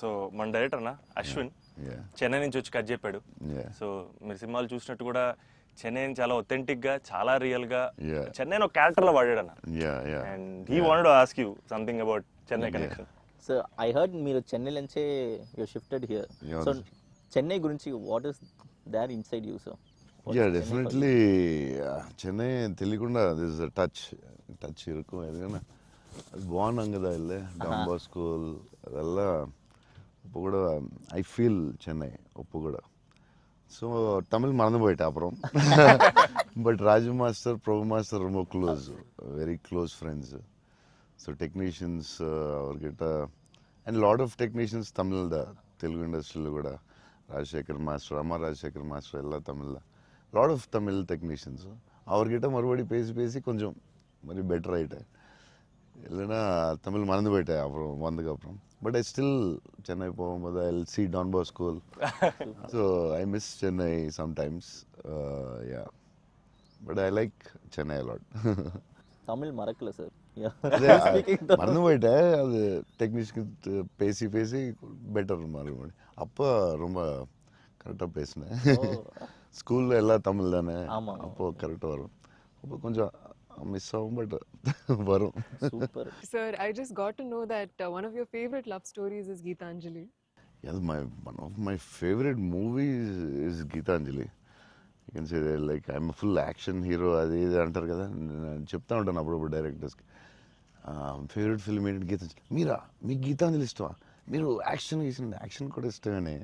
So మన director అన్న అశ్విన్ చెన్నై నుంచి వచ్చి కట్ చెప్పాడు. సో మీరు సినిమాలు చూసినట్టు కూడా చెన్నై చాలా ఒథెంటిక్ గా చాలా రియల్ గా చెన్నై ఒక క్యారెక్టర్ లో వాడాడు అన్న. And he wanted to ask you something about Chennai connection. So I heard మీరు చెన్నై నుంచే you shifted here. So Chennai గురించి what is there inside you? So definitely Chennai తెలియకుండా దిస్ టచ్ ఇరుకు ఎదుగునా అది బాగున్నాం కదా ఇల్లే డాన్ బాస్కో ಅದೆಲ್ಲ இப்போ கூட ஐ ஃபீல் சென்னை இப்போ கூட ஸோ தமிழ் மறந்து போயிட்டேன் அப்புறம் but Raju master Prabhu master ரொம்ப close, very close friends. So technicians அவர்கிட்ட and lot of technicians Tamil Telugu ఇండస్ట్రీలో కూడా ராஜசேகர் மாஸ்டர் அம்மா ராஜசேகர் மாஸ்டர் எல்லாம் தமிழில் லாட் ஆஃப் தமிழ் டெக்னீஷியன்ஸ் அவர்கிட்ட மறுபடி பேசி கொஞ்சம் மாதிரி பெட்டர் ஆகிட்டேன். இல்லைன்னா தமிழ் மறந்து போயிட்டேன் அப்புறம் வந்ததுக்கப்புறம். பட் ஐ ஸ்டில் சென்னை போகும்போது I will see Don Bosco. So I miss Chennai sometimes. Yeah but I like Chennai a lot. Tamil மறக்கல சார், மறந்து போயிட்டேன். அது டெக்னீஷியன் பேசி பெட்டர் மறுபடி. அப்போ ரொம்ப கரெக்டாக பேசினேன். ஸ்கூலில் எல்லாம் தமிழ் தானே, அப்போது கரெக்டாக வரும். அப்போ கொஞ்சம் miss ஆகும் பட் வரும். Super. Sir, I just got to know that one of your favorite love stories is Geetanjali. Yes, one of my favorite movies is Geetanjali. You can say that, like I'm a full action hero. అది అంటారు కదా, చెప్తా ఉంటాను అప్పుడప్పుడు డైరెక్టర్స్కి. Favourite film ఏంటి గీతాంజలి. మీరా, మీకు గీతాంజలి ఇష్టమా? మీరు యాక్షన్ కూడా ఇష్టమేనే,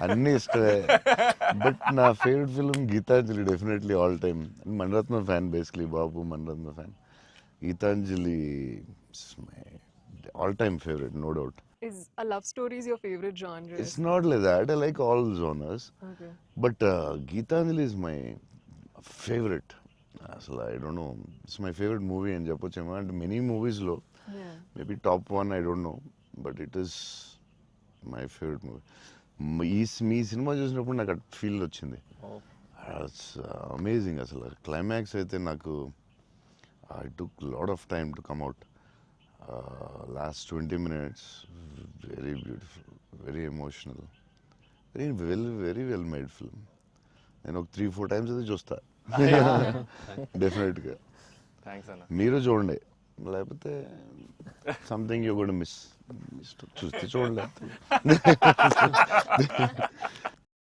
అన్నీ ఇష్టమే. బట్ నా favourite film Gitanjali definitely all time. Mani Ratnam fan basically, బాబు Mani Ratnam fan. Gitanjali my all time favourite, no doubt. Is a love story is your favorite genre? It's not like that. I like all genres. Okay. But Geetanjali is my favorite. అసలు I don't know, it's my favourite movie అని చెప్పొచ్చేమో. అంటే many మూవీస్లో maybe top 1 I don't know, but it is my favourite movie. Me cinema చూసినప్పుడు నాకు at feel వచ్చింది. It's amazing. అసలు climax అయితే నాకు I took lot of time to come out. Last 20 minutes very beautiful, very emotional, very well made film. నేను ఒక 3-4 times అయితే చూస్తా డెఫినెట్గా. థ్యాంక్స్ అన్న. మీరు చూడండి, లేకపోతే సంథింగ్ యూ గోనా మిస్. చూస్తే చూడలేదు.